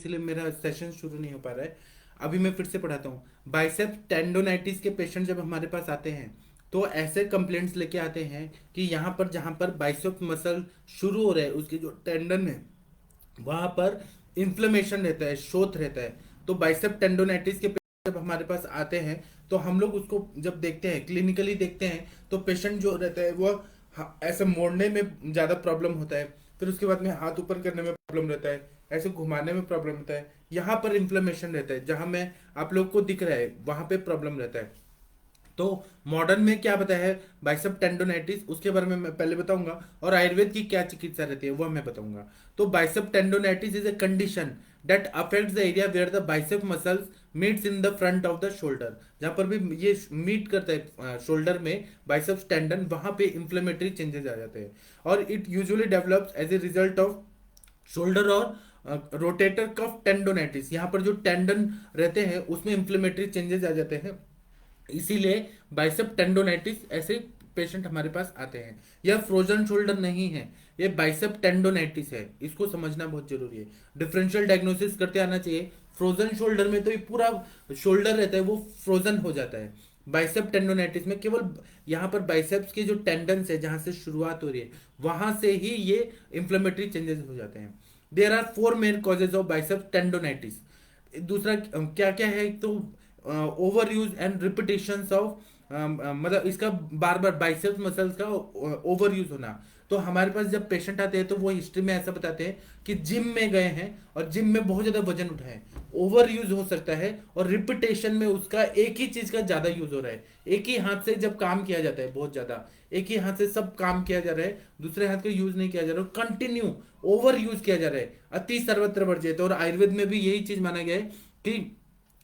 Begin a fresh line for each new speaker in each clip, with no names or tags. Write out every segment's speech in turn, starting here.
इसलिए मेरा सेशन शुरू नहीं हो पा रहा है। अभी मैं फिर से पढ़ाता हूँ। बाइसेप्स टेंडोनाइटिस के पेशेंट जब हमारे पास आते हैं तो ऐसे कंप्लेंट्स लेके आते हैं कि यहाँ पर जहाँ पर बाइसेप्स मसल शुरू हो रहा है उसकी जो टेंडन है वहां पर इन्फ्लेमेशन रहता है, शोथ रहता है। तो बाइसेप टेंडोनाइटिस के पेशेंट जब हमारे पास आते हैं तो हम लोग उसको जब देखते हैं, क्लिनिकली देखते हैं, तो पेशेंट जो रहता है वो ऐसे मोड़ने में ज़्यादा प्रॉब्लम होता है। फिर उसके बाद में हाथ ऊपर करने में प्रॉब्लम रहता है, ऐसे घुमाने में प्रॉब्लम होता है। यहाँ पर इन्फ्लेमेशन रहता है, जहाँ में आप लोग को दिख रहा है वहाँ पे प्रॉब्लम रहता है। तो मॉडर्न में क्या बताया है बाइसेप टेंडोनाइटिस, उसके बारे में मैं पहले बताऊंगा, और आयुर्वेद की क्या चिकित्सा रहती है वह मैं बताऊंगा। तो bicep tendonitis is a condition that affects the area where the bicep muscles meets in the front of the shoulder. जहां पर भी ये मीट करता है शोल्डर में बाइसेप टेंडन, वहां पे इंफ्लेमेटरी चेंजेस आ जाते हैं। और it usually develops as a result of shoulder और रोटेटर कफ टेंडोनाइटिस। यहाँ पर जो टेंडन रहते हैं उसमें इंफ्लेमेटरी चेंजेस आ जाते हैं, इसीलिए बाइसेप टेंडोनाइटिस ऐसे पेशेंट हमारे पास आते हैं। यह फ्रोजन शोल्डर नहीं है, ये बाइसेप टेंडोनाइटिस है, इसको समझना बहुत जरूरी है। डिफरेंशियल डायग्नोसिस करते आना चाहिए। फ्रोजन शोल्डर में तो ये पूरा शोल्डर रहता है वो फ्रोजन हो जाता है। बाइसेप टेंडोनाइटिस में केवल यहाँ पर बाइसेप्स के जो टेंडन्स है जहां से शुरुआत हो रही है वहां से ही ये इंफ्लेमेटरी चेंजेस हो जाते हैं। There are four main causes of bicep tendonitis. दूसरा क्या क्या है, तो overuse and repetitions of, मतलब इसका बार बार बाइसेप्स मसल्स का ओवर यूज होना। तो हमारे पास जब पेशेंट आते हैं तो वो हिस्ट्री में ऐसा बताते हैं कि जिम में गए हैं और जिम में बहुत ज्यादा वजन उठाए। ओवर यूज हो सकता है, और रिपीटेशन में उसका एक ही चीज का ज्यादा यूज हो रहा है। एक ही हाथ से जब काम किया जाता है बहुत ज्यादा, एक ही हाथ से सब काम किया जा रहा है, दूसरे हाथ का यूज नहीं किया जा रहा, कंटिन्यू ओवर यूज किया जा रहा है। अति सर्वत्र वर्जित। और आयुर्वेद में भी यही चीज माना गया है कि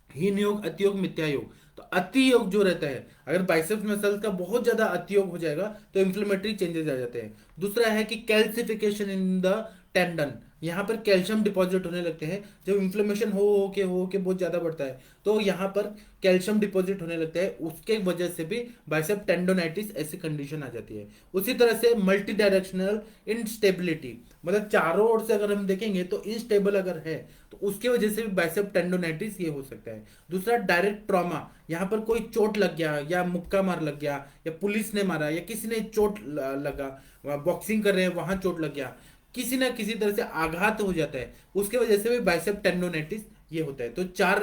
हीन योग, अति योग, मिथ्या योग। तो अति योग जो रहता है, अगर बाइसेप्स मसल्स का बहुत ज्यादा अति योग हो जाएगा तो इंफ्लेमेटरी चेंजेस आ जाते हैं। दूसरा है कि कैल्सिफिकेशन इन द टेंडन। यहाँ पर कैल्शियम डिपॉजिट होने लगते हैं जब इंफ्लेमेशन हो के बहुत ज्यादा बढ़ता है, तो यहाँ पर कैल्शियम डिपॉजिट होने लगता है, उसके वजह से भी बाइसेप टेंडोनाइटिस ऐसी कंडीशन आ जाती है। उसी तरह से मल्टी डायरेक्शनल इंस्टेबिलिटी, मतलब चारों ओर से अगर हम देखेंगे तो इनस्टेबल अगर है तो उसके वजह से भी बाइसेप टेंडोनाइटिस ये हो सकता है। दूसरा डायरेक्ट ट्रॉमा, यहाँ पर कोई चोट लग गया या मुक्का मार लग गया या पुलिस ने मारा या किसी ने चोट लगा, बॉक्सिंग कर रहे हैं वहां चोट लग गया, किसी ना किसी तरह से आघात हो जाता है, उसके वजह से भी बाइसेप टेंडोनाइटिस ये होता है। तो चार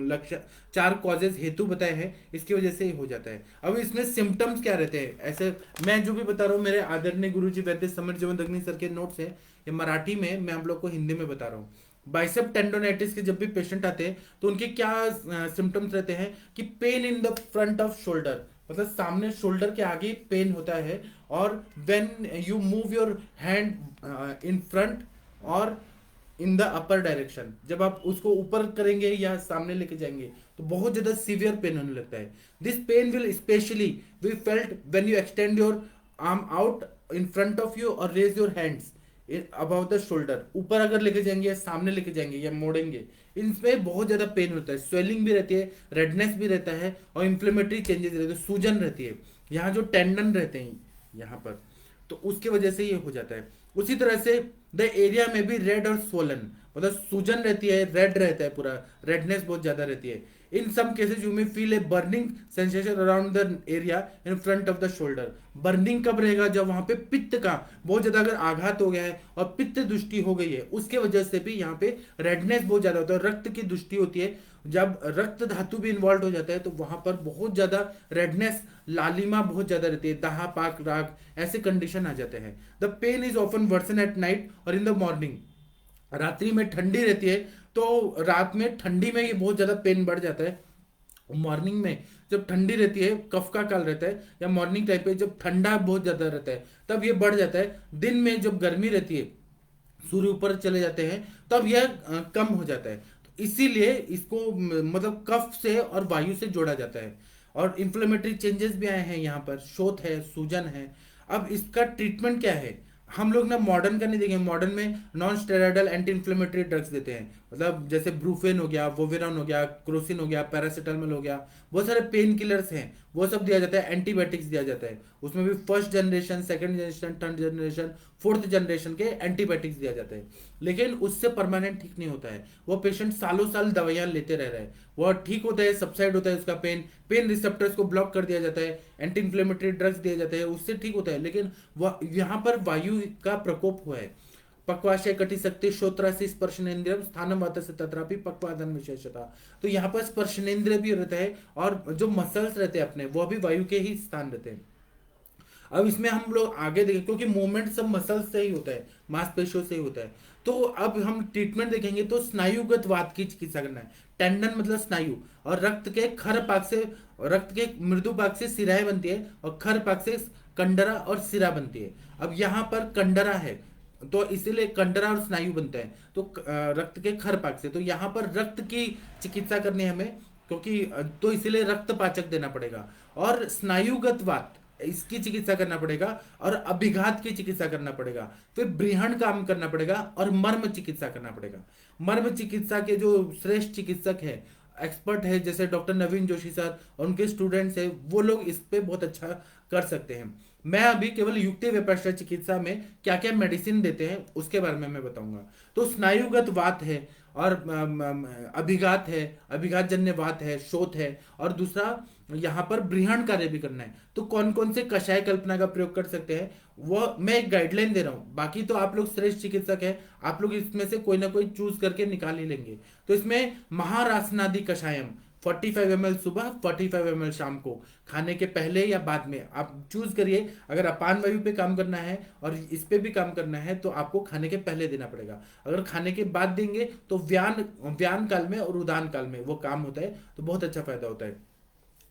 लक्षण, चार कॉजेज हेतु बताए हैं, इसकी वजह से ये हो जाता है। अब इसमें सिम्टम्स क्या रहते हैं ऐसे, मैं जो भी बता रहा हूँ मेरे आदरणीय गुरुजी वैद्य समर जीवन दग्नी सर के नोट्स है, ये मराठी में, मैं आप लोग को हिंदी में बता रहा हूँ। बाइसेप टेंडोनाइटिस के जब भी पेशेंट आते हैं तो उनके क्या सिम्टम्स रहते हैं कि pain in the front off shoulder, मतलब सामने शोल्डर के आगे पेन होता है। और when you move your hand in front और इन द अपर डायरेक्शन, जब आप उसको ऊपर करेंगे या सामने लेके जाएंगे तो बहुत ज्यादा सीवियर पेन होने लगता है। This pain will specially be felt when you extend your arm out in front of you और raise your hands about the shoulder. ऊपर अगर लेके जाएंगे या सामने लेके जाएंगे या मोड़ेंगे, इनमें बहुत ज्यादा पेन होता है, स्वेलिंग भी रहती है, रेडनेस भी रहता है, और इंफ्लेमेटरी चेंजेस रहते हैं, सूजन रहती है यहाँ जो टेंडन रहते हैं यहाँ पर, तो उसकी वजह से ये हो जाता है। उसी तरह से द एरिया में भी रेड और स्वोलन, मतलब सूजन रहती है, रेड रहता है, पूरा रेडनेस बहुत ज्यादा रहती है। In some cases you may feel a burning sensation around the area in front of the shoulder. Burning कब रहेगा, जब वहां पे पित्त का बहुत ज्यादा अगर आघात हो गया है और पित्त दृष्टि हो गई है, उसके वजह से भी यहाँ पे रेडनेस बहुत ज्यादा होता है, रक्त की दृष्टि होती है। जब रक्त धातु भी इन्वॉल्व हो जाता है तो वहां पर बहुत ज्यादा रेडनेस, लालिमा बहुत ज्यादा रहती है, दाहा पाक राग ऐसे कंडीशन आ जाते हैं। The pain is often worse at night और इन द मॉर्निंग। रात्रि में ठंडी रहती है तो रात में ठंडी में ये बहुत ज्यादा पेन बढ़ जाता है। मॉर्निंग में जब ठंडी रहती है, कफ का काल रहता है, या मॉर्निंग टाइप पे जब ठंडा बहुत ज्यादा रहता है तब ये बढ़ जाता है। दिन में जब गर्मी रहती है, सूर्य ऊपर चले जाते हैं, तब यह कम हो जाता है। तो इसीलिए इसको मतलब कफ से और वायु से जोड़ा जाता है। और इंफ्लेमेटरी चेंजेस भी आए हैं, यहाँ पर शोथ है, सूजन है। अब इसका ट्रीटमेंट क्या है, हम लोग ना मॉडर्न का नहीं देंगे, मॉडर्न में non steroidal anti inflammatory drugs देते हैं, मतलब जैसे ब्रूफेन हो गया, वोवेरॉन हो गया, क्रोसिन हो गया, पैरासिटामोल हो गया, बहुत सारे पेन किलर्स हैं वो सब दिया जाता है, एंटीबायोटिक्स दिया जाता है, उसमें भी first generation, second generation, third generation, fourth generation के एंटीबायोटिक्स दिया जाता है। लेकिन उससे परमानेंट ठीक नहीं होता है, वो पेशेंट सालों साल दवाइयां लेते रह रहा है, वो ठीक होता है, सबसाइड होता है उसका पेन, पेन रिसेप्टर्स को ब्लॉक कर दिया जाता है, एंटी इन्फ्लेमेटरी ड्रग्स दिए जाते हैं, उससे ठीक होता है। लेकिन वह यहाँ पर वायु का प्रकोप हुआ है, पक्वाशय कटिशक्ति श्रोत्रासी स्पर्शनेन्द्रियम स्थानम वातस्य तत्रापि पक्वादन विशेषता। तो यहाँ पर स्पर्शनेन्द्रिय भी रहता है और जो मसल्स रहते हैं अपने, वो भी वायु के ही स्थान रहते हैं। अब इसमें हम लोग आगे देखें, क्योंकि मूवमेंट सब मसल्स से ही होता है, मांसपेशियों से ही होता है। तो अब हम ट्रीटमेंट देखेंगे तो स्नायुगत वात की चिकित्सा करना है। टेंडन मतलब स्नायु, और रक्त के खर भाग से, रक्त के मृदु भाग से सिराएं बनती है और खर भाग से कंडरा और सिरा बनती है। अब यहाँ पर कंडरा है तो इसीलिए कंडरा और स्नायु बनते हैं, तो रक्त के खर भाग से, तो यहाँ पर रक्त की चिकित्सा करनी है हमें, क्योंकि तो इसीलिए रक्त पाचक देना पड़ेगा। और स्नायुगत वात इसकी चिकित्सा करना पड़ेगा, और अभिघात की चिकित्सा करना पड़ेगा, फिर बृहण काम करना पड़ेगा, और मर्म चिकित्सा करना पड़ेगा। मर्म चिकित्सा के जो श्रेष्ठ चिकित्सक है, एक्सपर्ट है, जैसे डॉक्टर नवीन जोशी सर और उनके स्टूडेंट्स है, वो लोग इस पे बहुत अच्छा कर सकते हैं। मैं अभी केवल युक्ति व्यपश्य चिकित्सा में क्या क्या मेडिसिन देते हैं उसके बारे में मैं बताऊंगा। तो स्नायुगत वात है, और अभिघात है, अभिघात जन्य वात है, शोथ है, और दूसरा यहाँ पर बृहण कार्य भी करना है। तो कौन कौन से कषाय कल्पना का प्रयोग कर सकते हैं, वो मैं एक गाइडलाइन दे रहा हूँ, बाकी तो आप लोग श्रेष्ठ चिकित्सक हैं, आप लोग इसमें से कोई ना कोई चूज करके निकाल ही लेंगे। तो इसमें महारासनादि कषायम 45 ml सुबह, 45 ml शाम को, खाने के पहले या बाद में आप चूज करिए। अगर अपान वायु पे काम करना है और इस पे भी काम करना है तो आपको खाने के पहले देना पड़ेगा। अगर खाने के बाद देंगे तो व्यान व्यान काल में और उदान काल में वो काम होता है, तो बहुत अच्छा फायदा होता है।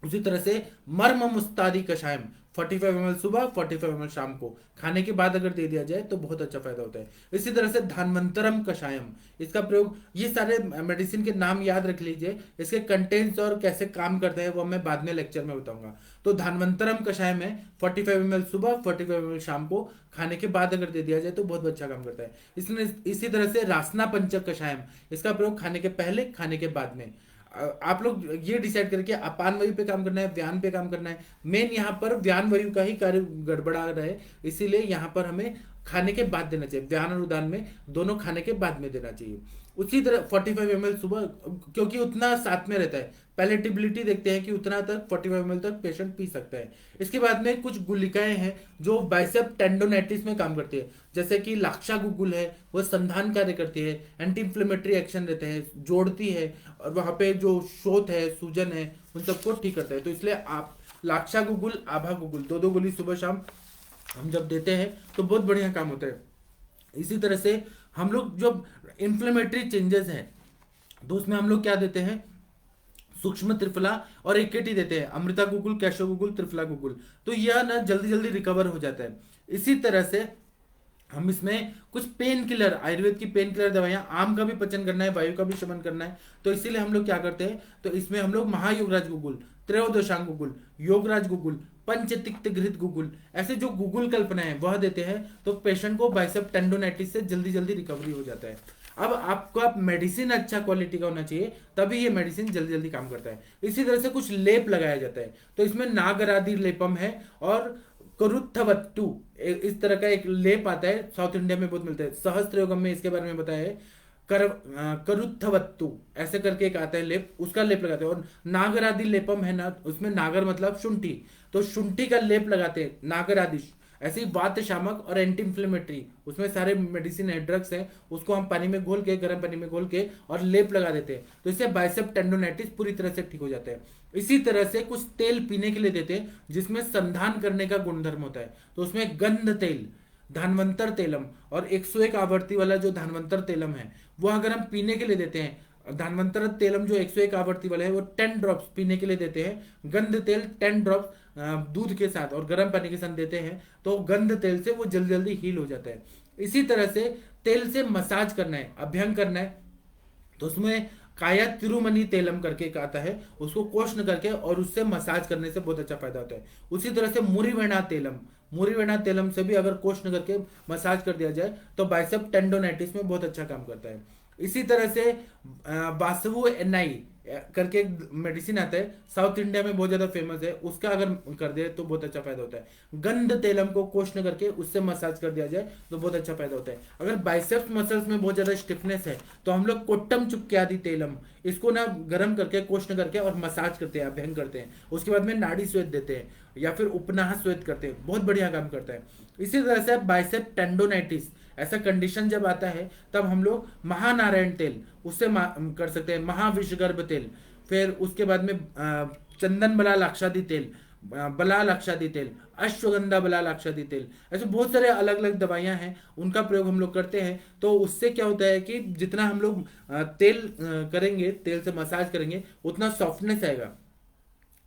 उसी तरह से मर्म मुस्तादी कषायम 45 ml सुबह, 45 ml शाम को, खाने के बाद अगर दे दिया जाए तो बहुत अच्छा फायदा होता है। इसी तरह से धानवंतरम कषायम, इसका प्रयोग, ये सारे मेडिसिन के नाम याद रख लीजिए, इसके कंटेंट्स और कैसे काम करते हैं वो मैं बाद में लेक्चर में बताऊंगा। तो धानवंतरम कषायम है 45 ml सुबह, 45 ml शाम को, खाने के बाद अगर दे दिया जाए तो बहुत अच्छा काम करता है। इसमें इसी तरह से रासना पंचक कषायम, इसका प्रयोग खाने के पहले, खाने के बाद में। आप लोग ये डिसाइड करके अपान वायु पे काम करना है, व्यान पे काम करना है। मेन यहाँ पर व्यान वायु का ही कार्य गड़बड़ा रहा है, इसीलिए यहाँ पर हमें खाने के बाद देना चाहिए, व्यान और उदान में दोनों खाने के बाद में देना चाहिए। उसी तरह 45 ml सुबह, क्योंकि उतना साथ में रहता है, पैलेटेबिलिटी देखते हैं कि उतना तक 45 ml तक पेशेंट पी सकता है। इसके बाद में कुछ गुलिकाएं हैं जो बाइसेप टेंडोनाइटिस में काम करती है, जैसे कि लाक्षा गुगुल है, वो संधान कार्य करती है, एंटी इंफ्लेमेटरी एक्शन रहते हैं, जोड़ती है, और वहां पे जो शोथ है, सूजन है, उन सबको ठीक करता है। तो इसलिए आप लाक्षा गुगुल, आभा गुगुल, दो दो गोली सुबह शाम हम जब देते हैं तो बहुत बढ़िया काम होता है। इसी तरह से हम लोग जो इन्फ्लेमेटरी चेंजेस हैं तो उसमें हम लोग क्या देते हैं, सूक्ष्म त्रिफला और एकेटी देते हैं, अमृता गुगुल, कैशो गुगुल, त्रिफला गुगुल, तो यह ना जल्दी जल्दी रिकवर हो जाता है। इसी तरह से हम इसमें कुछ पेन किलर, आयुर्वेद की पेन किलर दवाइयां, आम का भी पचन करना है, वायु का भी शमन करना है, तो इसीलिए हम लोग क्या करते हैं, तो इसमें हम लोग महायोगराज गुगुल, त्रयोदशांग गुगुल, योगराज गुगुल, पंचतिक्त घृत गुगुल, ऐसे जो गुगुल कल्पना है वह देते हैं, तो पेशेंट को बाइसेप टेंडोनाइटिस से जल्दी जल्दी रिकवरी हो जाता है। अब आपका मेडिसिन अच्छा क्वालिटी का होना चाहिए, तभी ये मेडिसिन जल्दी जल्दी काम करता है। इसी तरह से कुछ लेप लगाया जाता है, तो इसमें नागरादि लेपम है, और करुत्थवत्तु इस तरह का एक लेप आता है, साउथ इंडिया में बहुत मिलता है, सहस्त्रयोगम में इसके बारे में बताया है। करुत्थवत्तु ऐसे करके एक आता है लेप, उसका लेप लगाते हैं। और नागर आदि लेपम है ना, उसमें नागर मतलब शुंठी, तो शुंठी का लेप लगाते हैं नागर आदि। ऐसे ही वात शामक और एंटी इंफ्लेमेटरी, उसमें सारे मेडिसिन है, ड्रग्स है, उसको हम पानी में घोल के, गर्म पानी में घोल के और लेप लगा देते हैं, तो इससे बाइसेप टेंडोनाइटिस पूरी तरह से ठीक हो जाता है। इसी तरह से कुछ तेल पीने के लिए देते हैं जिसमें संधान करने का गुणधर्म होता है, तो उसमें गंध तेल, धानवंतर तेलम, और 101 आवृत्ति वाला जो धानवंतर तेलम है वो अगर हम पीने के लिए देते हैं, धानवंतर तेलम जो 101 आवृत्ति वाला है वो 10 ड्रॉप्स पीने के लिए देते हैं, गंध तेल 10 ड्रॉप्स दूध के साथ और गर्म पानी के साथ देते हैं, तो गंध तेल से वो जल्दी जल्दी हील हो जाता है। इसी तरह से तेल से मसाज करना है, अभ्यंग करना है, तो उसमें काया तिरुमणि तेलम करके एक आता है, उसको कोष्ण करके और उससे मसाज करने से बहुत अच्छा फायदा होता है। उसी तरह से मुरिवेणा तेलम, मुरिवेणा तेलम से भी अगर कोष्ण करके मसाज कर दिया जाए तो बाइसेप टेंडोनाइटिस में बहुत अच्छा काम करता है। इसी तरह से वासवु एनआई, करके एक मेडिसिन आता है, साउथ इंडिया में बहुत ज्यादा फेमस है, उसका अगर कर दे तो बहुत अच्छा फायदा होता है। गंध तेलम को कोष्ण करके उससे मसाज कर दिया जाए तो बहुत अच्छा फायदा होता है। अगर बाइसेप्स मसल्स में बहुत ज्यादा स्टिफनेस है तो हम लोग कोट्टम चुक्क्यादि तेलम, इसको ना गर्म करके कोष्ण करके और मसाज करते हैं, अभ्यंग करते हैं, उसके बाद में नाड़ी स्वेद देते हैं या फिर उपनाह स्वेद करते हैं, बहुत बढ़िया काम करता है। इसी तरह से बाइसेप टेंडोनाइटिस ऐसा कंडीशन जब आता है तब हम लोग महानारायण तेल उससे कर सकते हैं, महाविषगर्भ तेल, फिर उसके बाद में चंदन बला लाक्षादि तेल, बला लाक्षादि तेल, अश्वगंधा बला लाक्षादि तेल, ऐसे बहुत सारे अलग अलग दवाइयां हैं, उनका प्रयोग हम लोग करते हैं। तो उससे क्या होता है कि जितना हम लोग तेल करेंगे, तेल से मसाज करेंगे, उतना सॉफ्टनेस आएगा।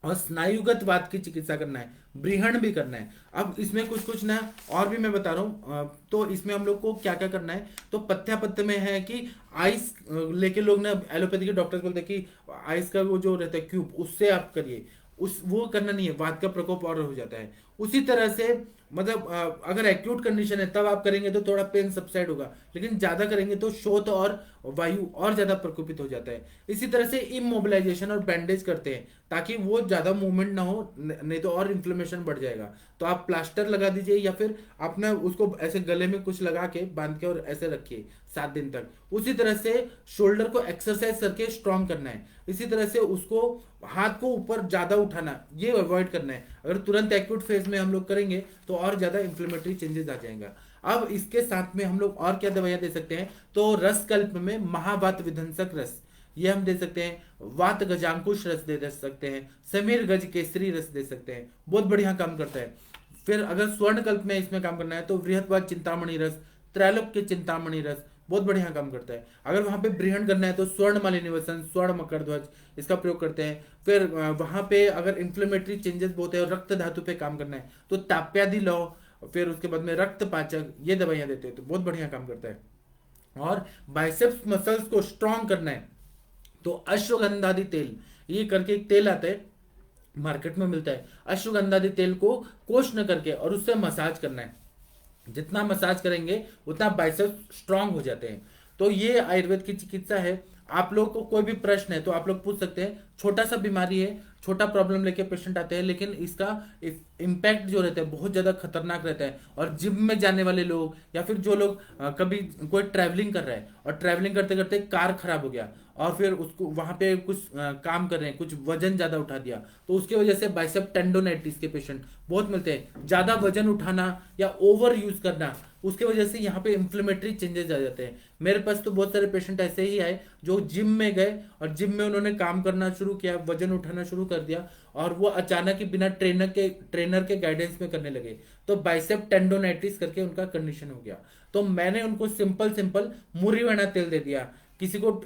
और स्नायुगत वात की चिकित्सा करना है, ब्रीहण भी करना है। अब इसमें कुछ कुछ ना और भी मैं बता रहा हूँ, तो इसमें हम लोग को क्या क्या करना है, तो पथ्य पथ्य में है कि आइस लेके लोग ना, एलोपैथी के डॉक्टर्स बोलते हैं कि आइस का वो जो रहता है क्यूब, उससे आप करिए, उस वो करना नहीं है, वात का प्रकोप और हो जाता है। उसी तरह से मतलब अगर एक्यूट कंडीशन है तब आप करेंगे तो थोड़ा पेन सबसाइड होगा, लेकिन ज्यादा करेंगे तो शोथ और वायु और ज्यादा प्रकोपित हो जाता है। इसी तरह से इमोबिलाइजेशन और बैंडेज करते हैं ताकि वो ज्यादा मूवमेंट ना हो, नहीं तो और इन्फ्लेमेशन बढ़ जाएगा। तो आप प्लास्टर लगा दीजिए या फिर अपना उसको ऐसे गले में कुछ लगा के बांध के और ऐसे रखिए 7 दिन तक। उसी तरह से शोल्डर को एक्सरसाइज करके स्ट्रॉन्ग करना है। इसी तरह से उसको हाथ को ऊपर ज्यादा उठाना ये अवॉइड करना है। अगर तुरंत एक्यूट फेज में हम लोग करेंगे तो और ज्यादा इंफ्लेमेटरी चेंजेस आ जाएगा। अब इसके साथ में हम लोग और क्या दवाइयां दे सकते हैं, तो रस कल्प में महावात विध्वंसक रस ये हम दे सकते हैं, वात गजांकुश रस दे सकते हैं, समीर गज केसरी रस दे सकते हैं, बहुत बढ़िया काम करता है। फिर अगर स्वर्ण कल्प में इसमें काम करना है तो वृहत्वाद चिंतामणि रस, त्रैलोक के चिंतामणि रस बहुत बढ़िया काम करता है। अगर वहां पे ब्रीहण करना है तो स्वर्ण मालिनिवसन, स्वर्ण मकर ध्वज इसका प्रयोग करते हैं। फिर वहां पे अगर इन्फ्लेमेटरी चेंजेस बहुत है और रक्त धातु पे काम करना है तो ताप्यादि लौ, फिर उसके बाद में रक्त पाचक ये दवाइयां देते हैं, तो बहुत बढ़िया काम करता है। और बाइसेप्स मसल्स को स्ट्रॉन्ग करना है तो अश्वगंधादि तेल ये करके एक तेल आता है, मार्केट में मिलता है, अश्वगंधादि तेल को कोष्ण करके और उससे मसाज करना है। जितना मसाज करेंगे उतना बाइसेप्स स्ट्रांग हो जाते हैं। तो ये आयुर्वेद की चिकित्सा है। आप लोग को कोई भी प्रश्न है तो आप लोग पूछ सकते हैं। छोटा सा बीमारी है, छोटा प्रॉब्लम लेके पेशेंट आते हैं, लेकिन इसका इम्पैक्ट जो रहता है बहुत ज्यादा खतरनाक रहता है। और जिम में जाने वाले लोग या फिर जो लोग कभी कोई ट्रैवलिंग कर रहा है और ट्रैवलिंग करते करते कार खराब हो गया और फिर उसको वहां पे कुछ काम कर रहे हैं, कुछ वजन ज्यादा उठा दिया, तो उसके वजह से बाइसेप टेंडोनाइटिस के पेशेंट बहुत मिलते हैं। ज्यादा वजन उठाना या ओवर यूज करना, उसके वजह से यहाँ पे इंफ्लेमेटरी चेंजेस आ जाते हैं। मेरे पास तो बहुत सारे पेशेंट ऐसे ही आए जो जिम में गए और जिम में उन्होंने काम करना शुरू किया, वजन उठाना शुरू कर दिया और वो अचानक ही बिना ट्रेनर के गाइडेंस में करने लगे, तो बाइसेप टेंडोनाइटिस करके उनका कंडीशन हो गया। तो मैंने उनको सिंपल सिंपल मुरीवेणा तेल दे दिया, किसी को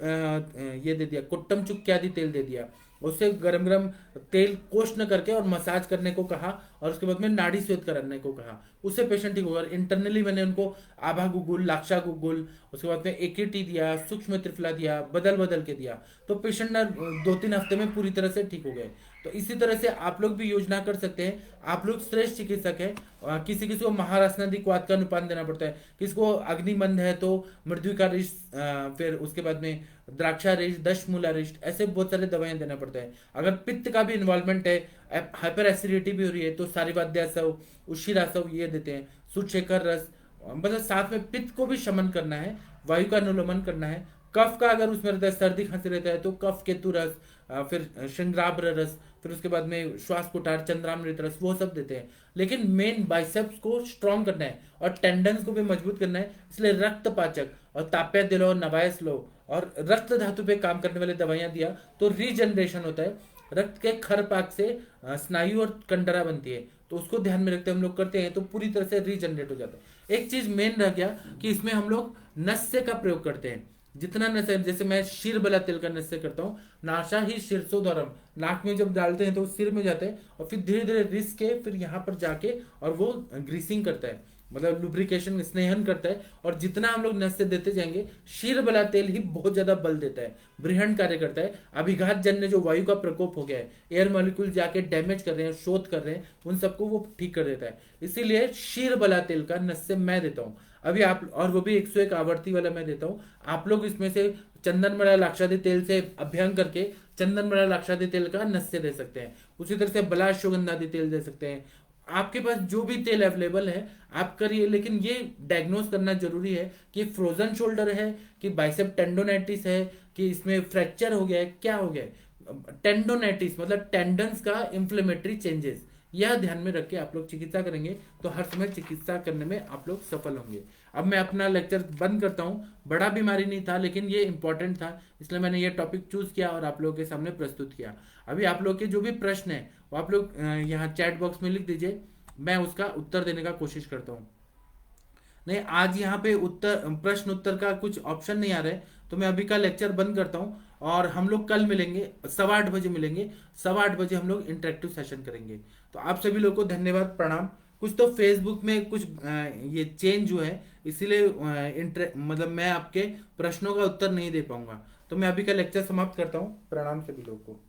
ये दे दिया कुट्टम चुक्क्यादि तेल दे दिया, उससे गरम गरम तेल कोष्ण करके और मसाज करने को कहा और उसके बाद में नाड़ी स्वेद करने को कहा, उससे पेशेंट ठीक होगा। इंटरनली मैंने उनको आभा गुगुल, लाक्षा गुगुल, उसके बाद में एकेटी दिया, सूक्ष्म त्रिफला दिया, बदल बदल के दिया, तो पेशेंट ना 2-3 हफ्ते में पूरी तरह से ठीक हो गए। तो इसी तरह से आप लोग भी योजना कर सकते हैं। आप लोग श्रेष्ठ चिकित्सक हैं। किसी किसी को महारासनादि क्वाथ का अनुपान देना पड़ता है, किसी को अग्निमंद है तो मृत्यु का रिष्ट, फिर उसके बाद में द्राक्षा रिष्ट, दशमूला रिष्ट, ऐसे बहुत सारे दवाएं देना पड़ता है। अगर पित्त का भी इन्वॉल्वमेंट है, हाइपर एसिडिटी भी हो रही है, तो सारिवाद्यासव, उशिरासव ये देते हैं, सुशेखर रस, मतलब साथ में पित्त को भी शमन करना है, वायु का अनुलोमन करना है। कफ का अगर उसमें रहता है, सर्दी खांसी रहता है तो कफ केतु रस, फिर श्रृंगाब्र रस, फिर उसके बाद में श्वास कुटार, चंद्रामृत रस, वो सब देते हैं। लेकिन मेन बाइसेप्स को स्ट्रॉन्ग करना है और टेंडन्स को भी मजबूत करना है, इसलिए रक्त पाचक और ताप्या दिलो, नवायस लो और रक्त धातु पे काम करने वाली दवाइयां दिया तो रीजनरेशन होता है। रक्त के खर पाक से स्नायु और कंडरा बनती है, तो उसको ध्यान में रखते हम लोग करते हैं तो पूरी तरह से रीजनरेट हो जाता है। एक चीज मेन रह गया कि इसमें हम लोग नस्य का प्रयोग करते हैं। जितना नशा, जैसे मैं शीर बला तेल का नस्य करता हूँ, नाशा ही शीर्षोदरम, नाक में जब डालते हैं तो सिर में जाते हैं और फिर धीरे धीरे रिस के फिर यहाँ पर जाके और वो ग्रीसिंग करता है, मतलब लुब्रिकेशन, स्नेहन करता है। और जितना हम लोग नस्य देते जाएंगे, शीर बला तेल ही बहुत ज्यादा बल देता है, बृहण कार्य करता है। अभिघात जन्य जो वायु का प्रकोप हो गया है, एयर मॉलिक्यूल जाके डैमेज कर रहे हैं, शोध कर रहे हैं, उन सबको वो ठीक कर देता है। इसीलिए शीर बला तेल का नस्य मैं देता हूँ अभी आप, और वो भी 101 आवर्ती वाला मैं देता हूँ। आप लोग इसमें से चंदन बड़ा लाक्षादी तेल से अभ्यंग करके चंदन बड़ा लाक्षादी तेल का नस्य दे सकते हैं। उसी तरह से बला अश्वगंधादी तेल दे सकते हैं। आपके पास जो भी तेल अवेलेबल है आप करिए, लेकिन ये डायग्नोस करना जरूरी है कि फ्रोजन शोल्डर है, कि बाइसेप टेंडोनाइटिस है, कि इसमें फ्रैक्चर हो गया है, क्या हो गया है। टेंडोनाइटिस मतलब टेंडन्स का इंफ्लेमेटरी चेंजेस, यह ध्यान में रख के आप लोग चिकित्सा करेंगे तो हर समय चिकित्सा करने में आप लोग सफल होंगे। अब मैं अपना लेक्चर बंद करता हूँ। बड़ा बीमारी नहीं था लेकिन ये इंपॉर्टेंट था, इसलिए मैंने ये टॉपिक चूज किया और आप लोगों के सामने प्रस्तुत किया। अभी आप लोग के जो भी प्रश्न है वो आप लोग यहाँ चैट बॉक्स में लिख दीजिए, मैं उसका उत्तर देने का कोशिश करता हूँ। नहीं, आज यहाँ पे उत्तर प्रश्न उत्तर का कुछ ऑप्शन नहीं आ रहा है, तो मैं अभी का लेक्चर बंद करता हूँ और हम लोग कल मिलेंगे 8:15 मिलेंगे। 8:15 हम लोग इंटरेक्टिव सेशन करेंगे। तो आप सभी लोग को धन्यवाद, प्रणाम। कुछ तो फेसबुक में कुछ ये चेंज हुआ है, इसीलिए मतलब मैं आपके प्रश्नों का उत्तर नहीं दे पाऊंगा। तो मैं अभी का लेक्चर समाप्त करता हूँ। प्रणाम सभी लोग को।